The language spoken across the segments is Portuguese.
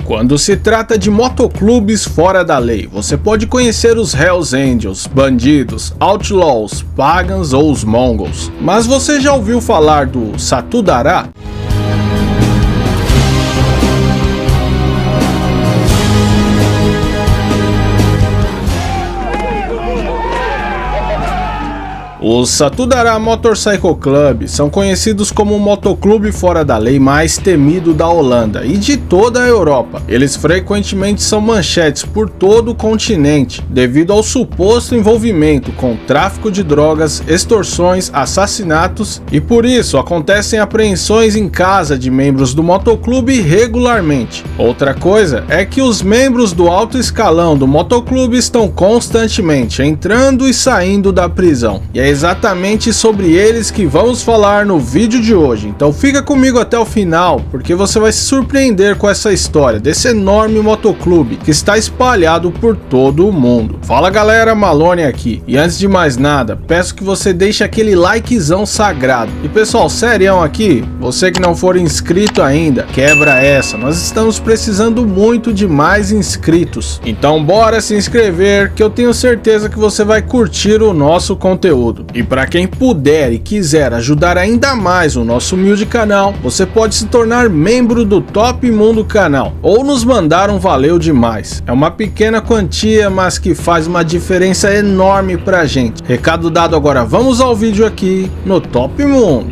Quando se trata de motoclubes fora da lei, você pode conhecer os Hells Angels, bandidos, outlaws, pagans ou os mongols. Mas você já ouviu falar do Satudara? Os Satudara Motorcycle Club são conhecidos como o motoclube fora da lei mais temido da Holanda e de toda a Europa. Eles frequentemente são manchetes por todo o continente, devido ao suposto envolvimento com tráfico de drogas, extorsões, assassinatos, e por isso acontecem apreensões em casa de membros do motoclube regularmente. Outra coisa é que os membros do alto escalão do motoclube estão constantemente entrando e saindo da prisão. E é exatamente sobre eles que vamos falar no vídeo de hoje, então fica comigo até o final, porque você vai se surpreender com essa história desse enorme motoclube que está espalhado por todo o mundo. Fala galera, Malone aqui, e antes de mais nada, peço que você deixe aquele likezão sagrado. E pessoal, serião aqui, você que não for inscrito ainda, quebra essa, nós estamos precisando muito de mais inscritos. Então bora se inscrever, que eu tenho certeza que você vai curtir o nosso conteúdo. E para quem puder e quiser ajudar ainda mais o nosso humilde canal, você pode se tornar membro do Top Mundo canal ou nos mandar um valeu demais. É uma pequena quantia, mas que faz uma diferença enorme pra gente. Recado dado, agora vamos ao vídeo aqui no Top Mundo.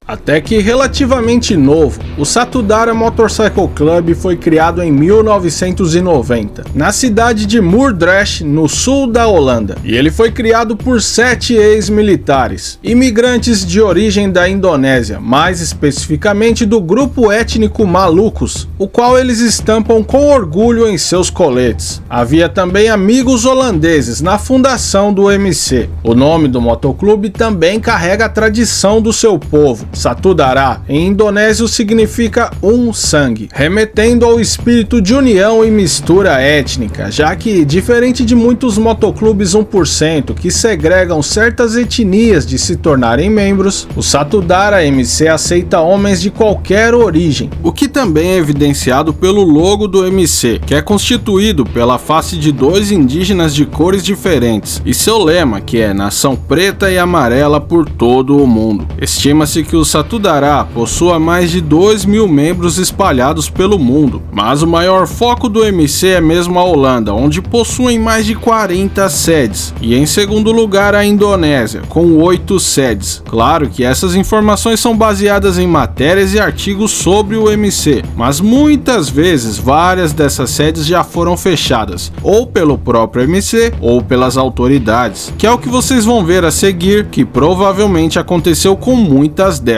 Até que relativamente novo, o Satudara Motorcycle Club foi criado em 1990, na cidade de Moordrecht, no sul da Holanda, e ele foi criado por 7 ex-militares, imigrantes de origem da Indonésia, mais especificamente do grupo étnico Malucos, o qual eles estampam com orgulho em seus coletes. Havia também amigos holandeses na fundação do MC. O nome do motoclube também carrega a tradição do seu povo. Satudara, em indonésio, significa um sangue, remetendo ao espírito de união e mistura étnica, já que, diferente de muitos motoclubes 1% que segregam certas etnias de se tornarem membros, o Satudara MC aceita homens de qualquer origem, o que também é evidenciado pelo logo do MC, que é constituído pela face de 2 indígenas de cores diferentes, e seu lema, que é nação preta e amarela por todo o mundo. Estima-se que o Satudara possua mais de 2.000 membros espalhados pelo mundo, mas o maior foco do MC é mesmo a Holanda, onde possuem mais de 40 sedes, e em segundo lugar a Indonésia, com 8 sedes. Claro que essas informações são baseadas em matérias e artigos sobre o MC, mas muitas vezes várias dessas sedes já foram fechadas, ou pelo próprio MC ou pelas autoridades, que é o que vocês vão ver a seguir, que provavelmente aconteceu com muitas delas.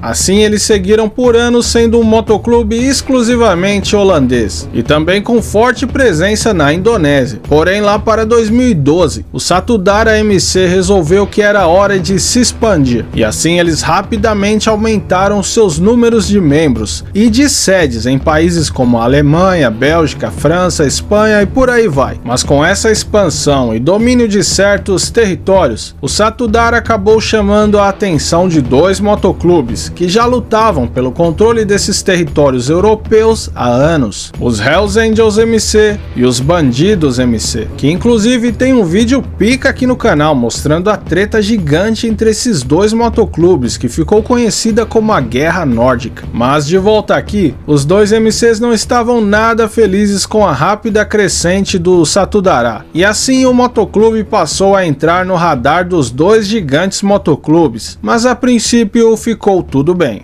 Assim eles seguiram por anos sendo um motoclube exclusivamente holandês e também com forte presença na Indonésia. Porém, lá para 2012, o Satudara MC resolveu que era hora de se expandir, e assim eles rapidamente aumentaram seus números de membros e de sedes em países como a Alemanha, Bélgica, França, Espanha e por aí vai. Mas com essa expansão e domínio de certos territórios, o Satudara acabou chamando a atenção de 2 motoclubes que já lutavam pelo controle desses territórios europeus há anos, os Hells Angels MC e os Bandidos MC, que inclusive tem um vídeo pica aqui no canal mostrando a treta gigante entre esses 2 motoclubes que ficou conhecida como a Guerra Nórdica. Mas de volta aqui, os 2 MCs não estavam nada felizes com a rápida crescente do Satudara, e assim o motoclube passou a entrar no radar dos 2 gigantes motoclubes, mas a princípio ficou tudo bem.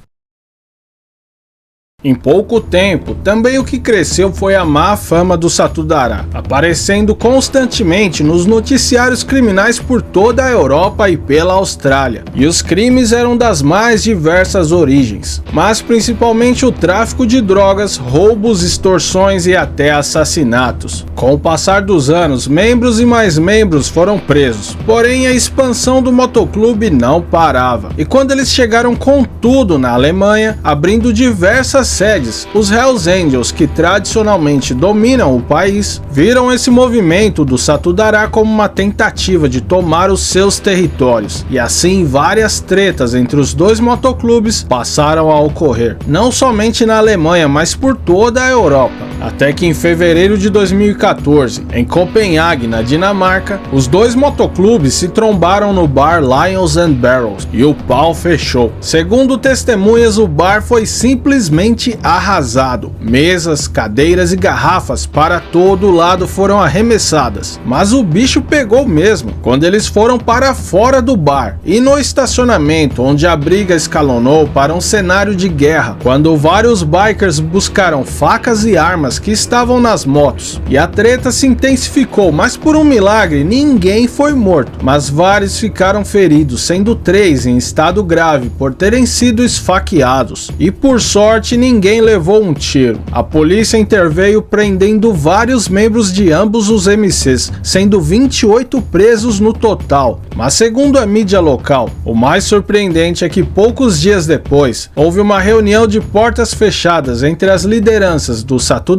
Em pouco tempo, também o que cresceu foi a má fama do Satudara, aparecendo constantemente nos noticiários criminais por toda a Europa e pela Austrália. E os crimes eram das mais diversas origens, mas principalmente o tráfico de drogas, roubos, extorsões e até assassinatos. Com o passar dos anos, membros e mais membros foram presos, porém a expansão do motoclube não parava. E quando eles chegaram com tudo na Alemanha, abrindo diversas das sedes, os Hells Angels, que tradicionalmente dominam o país, viram esse movimento do Satudará como uma tentativa de tomar os seus territórios, e assim várias tretas entre os dois motoclubes passaram a ocorrer, não somente na Alemanha, mas por toda a Europa. Até que em fevereiro de 2014, em Copenhague, na Dinamarca, os dois motoclubes se trombaram no bar Lions and Barrels e o pau fechou. Segundo testemunhas, o bar foi simplesmente arrasado. Mesas, cadeiras e garrafas para todo lado foram arremessadas. Mas o bicho pegou mesmo quando eles foram para fora do bar e no estacionamento, onde a briga escalonou para um cenário de guerra, quando vários bikers buscaram facas e armas que estavam nas motos, e a treta se intensificou, mas por um milagre ninguém foi morto, mas vários ficaram feridos, sendo 3 em estado grave por terem sido esfaqueados, e por sorte ninguém levou um tiro. A polícia interveio prendendo vários membros de ambos os MCs, sendo 28 presos no total, mas segundo a mídia local, o mais surpreendente é que poucos dias depois, houve uma reunião de portas fechadas entre as lideranças do Satudará,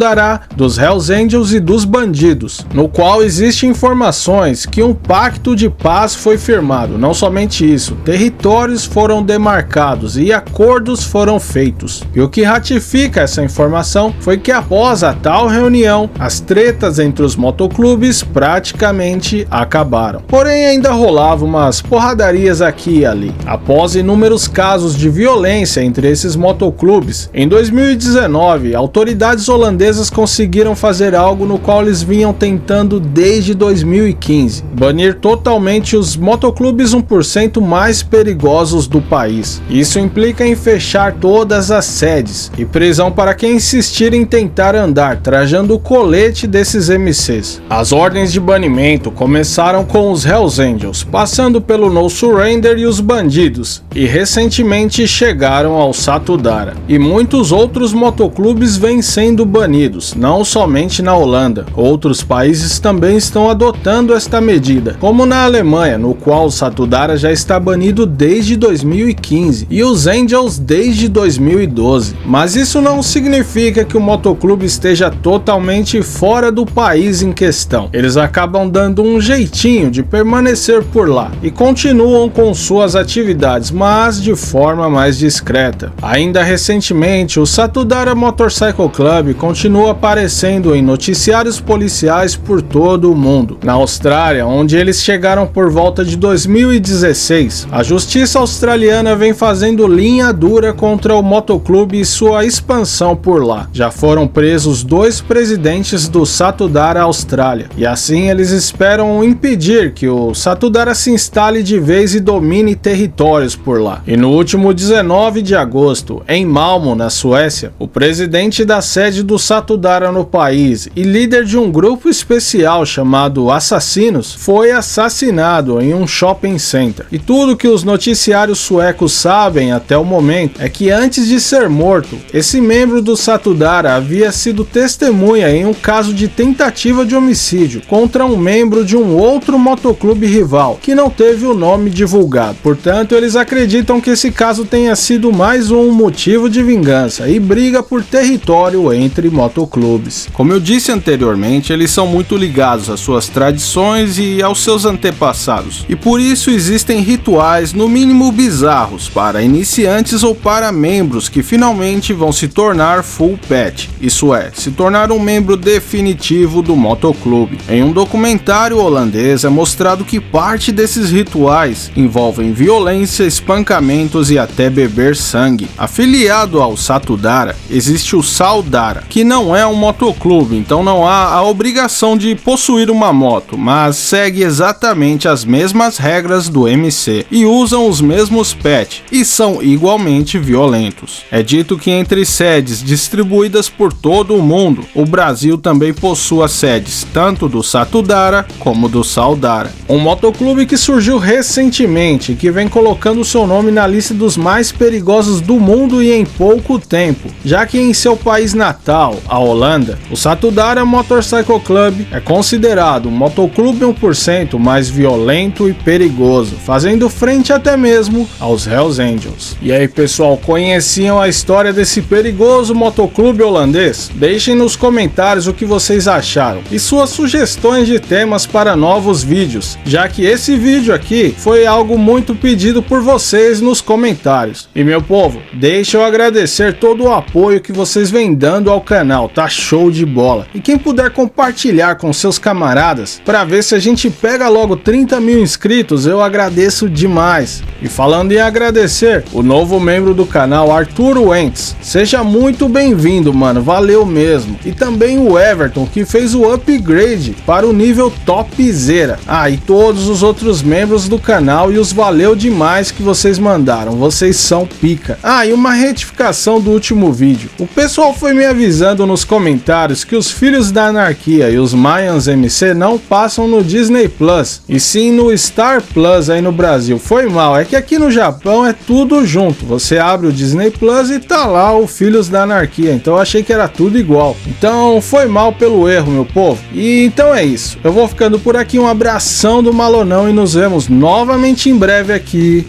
dos Hells Angels e dos bandidos, no qual existem informações que um pacto de paz foi firmado. Não somente isso, territórios foram demarcados e acordos foram feitos. E o que ratifica essa informação foi que após a tal reunião, as tretas entre os motoclubes praticamente acabaram. Porém, ainda rolavam umas porradarias aqui e ali. Após inúmeros casos de violência entre esses motoclubes, em 2019, autoridades holandesas conseguiram fazer algo no qual eles vinham tentando desde 2015, banir totalmente os motoclubes 1% mais perigosos do país. Isso implica em fechar todas as sedes e prisão para quem insistir em tentar andar trajando o colete desses MCs. As ordens de banimento começaram com os Hells Angels, passando pelo No Surrender e os bandidos, e recentemente chegaram ao Satudará. E muitos outros motoclubes vêm sendo banidos, não somente na Holanda. Outros países também estão adotando esta medida, como na Alemanha, no qual o Satudará já está banido desde 2015 e os Angels desde 2012. Mas isso não significa que o motoclube esteja totalmente fora do país em questão. Eles acabam dando um jeitinho de permanecer por lá e continuam com suas atividades, mas de forma mais discreta. Ainda recentemente, o Satudará Motorcycle Club continua aparecendo em noticiários policiais por todo o mundo. Na Austrália, onde eles chegaram por volta de 2016, a justiça australiana vem fazendo linha dura contra o motoclube e sua expansão por lá. Já foram presos 2 presidentes do Satudará Austrália, e assim eles esperam impedir que o Satudará se instale de vez e domine territórios por lá. E no último 19 de agosto, em Malmö, na Suécia, o presidente da sede do Satudará no país e líder de um grupo especial chamado Assassinos foi assassinado em um shopping center. E tudo que os noticiários suecos sabem até o momento é que antes de ser morto, esse membro do Satudará havia sido testemunha em um caso de tentativa de homicídio contra um membro de um outro motoclube rival, que não teve o nome divulgado. Portanto, eles acreditam que esse caso tenha sido mais um motivo de vingança e briga por território entre motoclubes. Como eu disse anteriormente, eles são muito ligados às suas tradições e aos seus antepassados, e por isso existem rituais no mínimo bizarros para iniciantes ou para membros que finalmente vão se tornar full pet, isso é, se tornar um membro definitivo do motoclube. Em um documentário holandês é mostrado que parte desses rituais envolvem violência, espancamentos e até beber sangue. Afiliado ao Satudará, existe o Saudará, que não é um motoclube, então não há a obrigação de possuir uma moto, mas segue exatamente as mesmas regras do MC e usam os mesmos pets e são igualmente violentos. É dito que entre sedes distribuídas por todo o mundo, o Brasil também possui as sedes tanto do Satudará como do Saudará. Um motoclube que surgiu recentemente e que vem colocando seu nome na lista dos mais perigosos do mundo e em pouco tempo, já que em seu país natal, a Holanda, o Satudará Motorcycle Club é considerado o motoclube 1% mais violento e perigoso, fazendo frente até mesmo aos Hells Angels. E aí, pessoal, conheciam a história desse perigoso motoclube holandês? Deixem nos comentários o que vocês acharam e suas sugestões de temas para novos vídeos, já que esse vídeo aqui foi algo muito pedido por vocês nos comentários. E meu povo, deixa eu agradecer todo o apoio que vocês vêm dando ao canal, tá show de bola. E quem puder compartilhar com seus camaradas para ver se a gente pega logo 30 mil inscritos, eu agradeço demais. E falando em agradecer, o novo membro do canal, Arturo Wentz, seja muito bem-vindo, mano, valeu mesmo. E também o Everton, que fez o upgrade para o nível topzera. Ah, e todos os outros membros do canal e os valeu demais que vocês mandaram, vocês são pica. Ah, e uma retificação do último vídeo. O pessoal foi me avisando nos comentários que os Filhos da Anarquia e os Mayans MC não passam no Disney Plus, e sim no Star Plus aí no Brasil. Foi mal, é que aqui no Japão é tudo junto. Você abre o Disney Plus e tá lá o Filhos da Anarquia, então eu achei que era tudo igual. Então foi mal pelo erro, meu povo. E então é isso, eu vou ficando por aqui, um abração do Malonão e nos vemos novamente em breve aqui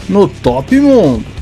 no Top Mundo.